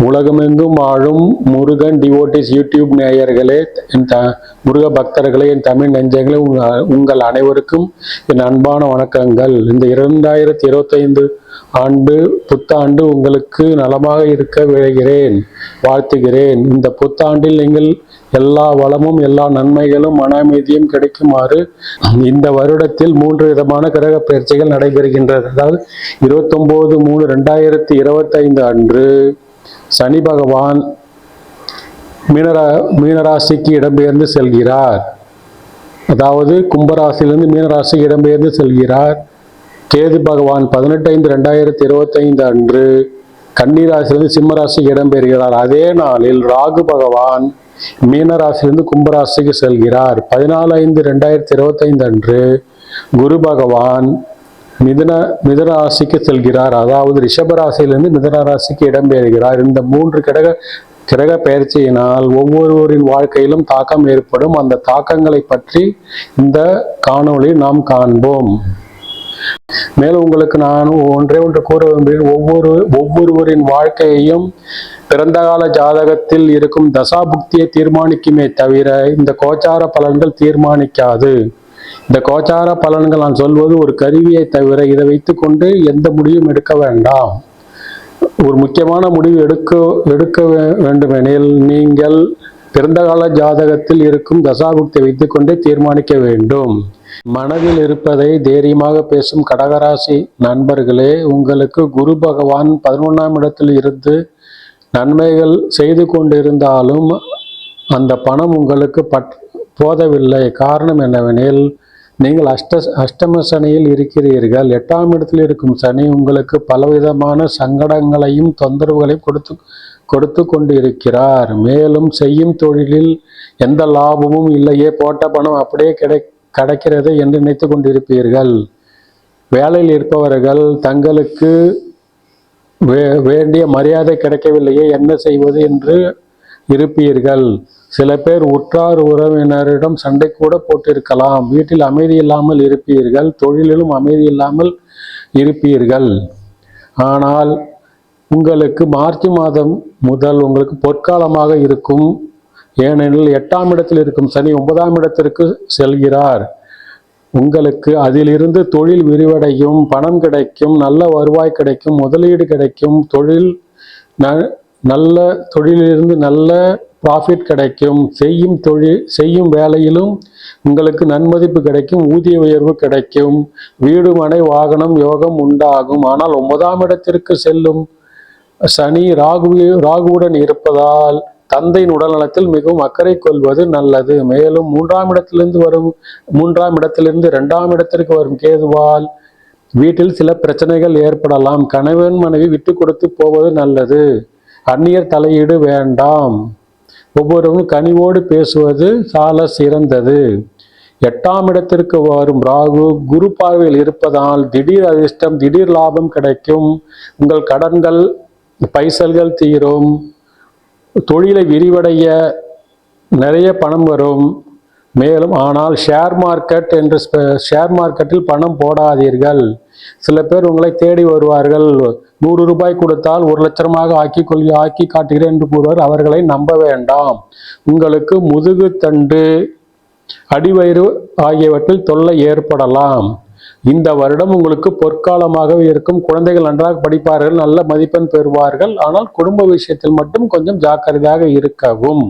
உலகமெங்கும் வாழும் Murugan devotees YouTube நேயர்களே, முருக பக்தர்களே, என் தமிழ் நெஞ்சங்களே, உங்கள் அனைவருக்கும் என் அன்பான வணக்கங்கள். இந்த 2025 ஆண்டு புத்தாண்டு உங்களுக்கு நலமாக இருக்க விழைகிறேன், வாழ்த்துகிறேன். இந்த புத்தாண்டில் நீங்கள் எல்லா வளமும் எல்லா நன்மைகளும் மன அமைதியும் கிடைக்குமாறு இந்த வருடத்தில் 3 விதமான கிரக பயிற்சிகள் நடைபெறுகின்றது. அதாவது 29/3/2025 அன்று சனி பகவான் மீனராசிக்கு இடம்பெயர்ந்து செல்கிறார். அதாவது கும்பராசியிலிருந்து மீனராசிக்கு இடம்பெயர்ந்து செல்கிறார். கேது பகவான் 18/5/2025 அன்று கன்னிராசியிலிருந்து சிம்மராசிக்கு இடம்பெறுகிறார். அதே நாளில் ராகு பகவான் மீனராசியிலிருந்து கும்பராசிக்கு செல்கிறார். 14/5/2025 அன்று குரு பகவான் மிதுன ராசிக்கு செல்கிறார். அதாவது ரிஷபராசியிலிருந்து மிதுன ராசிக்கு இடம்பெறுகிறார். இந்த 3 கிரக பயிற்சியினால் ஒவ்வொருவரின் வாழ்க்கையிலும் தாக்கம் ஏற்படும். அந்த தாக்கங்களை பற்றி இந்த காணொளியில் நாம் காண்போம். மேலும் உங்களுக்கு நான் ஒன்றே கூற விரும்புகிறேன். ஒவ்வொருவரின் வாழ்க்கையையும் பிறந்த கால ஜாதகத்தில் இருக்கும் தசாபுக்தியை தீர்மானிக்குமே தவிர இந்த கோச்சார பலன்கள் தீர்மானிக்காது. இந்த கோச்சார பலன்கள் நான் சொல்வது ஒரு கருவியை தவிர இதை வைத்துக்கொண்டு எந்த முடிவும் எடுக்க வேண்டாம். ஒரு முக்கியமான முடிவு எடுக்க வேண்டுமெனில் நீங்கள் பிறந்த கால ஜாதகத்தில் இருக்கும் தசாபுக்தியை வைத்துக்கொண்டே தீர்மானிக்க வேண்டும். மனதில் இருப்பதை தைரியமாக பேசும் கடகராசி நண்பர்களே, உங்களுக்கு குரு பகவான் 11ஆம் இடத்தில் இருந்து நன்மைகள் செய்து கொண்டிருந்தாலும் அந்த பணம் உங்களுக்கு போதவில்லை. காரணம் என்னவெனில் நீங்கள் அஷ்டம சனியில் இருக்கிறீர்கள். 8ஆம் இடத்தில் இருக்கும் சனி உங்களுக்கு பலவிதமான சங்கடங்களையும் தொந்தரவுகளையும் கொடுத்து கொண்டு இருக்கிறார். மேலும் செய்யும் தொழிலில் எந்த லாபமும் இல்லையே, போட்ட பணம் அப்படியே கிடைக்கிறது என்று நினைத்து கொண்டிருப்பீர்கள். வேலையில் இருப்பவர்கள் தங்களுக்கு வேண்டிய மரியாதை கிடைக்கவில்லையே, என்ன செய்வது என்று இருப்பீர்கள். சில பேர் உற்றார் உறவினரிடம் சண்டை கூட போட்டிருக்கலாம். வீட்டில் அமைதி இல்லாமல் இருப்பீர்கள். தொழிலிலும் அமைதி இல்லாமல் இருப்பீர்கள். ஆனால் உங்களுக்கு மார்ச் மாதம் முதல் உங்களுக்கு பொற்காலமாக இருக்கும். ஏனெனில் 8ஆம் இடத்தில் இருக்கும் சனி 9ஆம் இடத்திற்கு செல்கிறார். உங்களுக்கு அதிலிருந்து தொழில் விரிவடையும், பணம் கிடைக்கும், நல்ல வருவாய் கிடைக்கும், முதலீடு கிடைக்கும், நல்ல தொழிலிருந்து நல்ல ப்ராஃபிட் கிடைக்கும். செய்யும் வேலையிலும் உங்களுக்கு நன்மதிப்பு கிடைக்கும், ஊதிய உயர்வு கிடைக்கும், வீடு மனை வாகனம் யோகம் உண்டாகும். ஆனால் 9ஆம் இடத்திற்கு செல்லும் சனி ராகுவுடன் இருப்பதால் தந்தையின் உடல்நலத்தில் மிகவும் அக்கறை கொள்வது நல்லது. மேலும் 3ஆம் இடத்திலிருந்து 2ஆம் இடத்திற்கு வரும் கேதுவால் வீட்டில் சில பிரச்சனைகள் ஏற்படலாம். கணவன் மனைவி விட்டு கொடுத்து போவது நல்லது. அந்நியர் தலையீடு வேண்டாம். ஒவ்வொருவரும் கனிவோடு பேசுவது சால சிறந்தது. 8ஆம் இடத்திற்கு வரும் ராகு குரு பார்வையில் இருப்பதால் திடீர் அதிர்ஷ்டம், திடீர் லாபம் கிடைக்கும். உங்கள் கடன்கள் பைசல்கள் தீரும். தொழிலை விரிவடைய நிறைய பணம் வரும். மேலும் ஆனால் ஷேர் மார்க்கெட்டில் பணம் போடாதீர்கள். சில பேர் உங்களை தேடி வருவார்கள். 100 ரூபாய் கொடுத்தால் 1 லட்சமாக ஆக்கி காட்டுகிறேன் என்று கூறுவார். அவர்களை நம்ப வேண்டாம். உங்களுக்கு முதுகு தண்டு, அடிவயிறு ஆகியவற்றில் தொல்லை ஏற்படலாம். இந்த வருடம் உங்களுக்கு பொற்காலமாகவே இருக்கும். குழந்தைகள் நன்றாக படிப்பார்கள், நல்ல மதிப்பெண் பெறுவார்கள். ஆனால் குடும்ப விஷயத்தில் மட்டும் கொஞ்சம் ஜாக்கிரதையாக இருக்கவும்.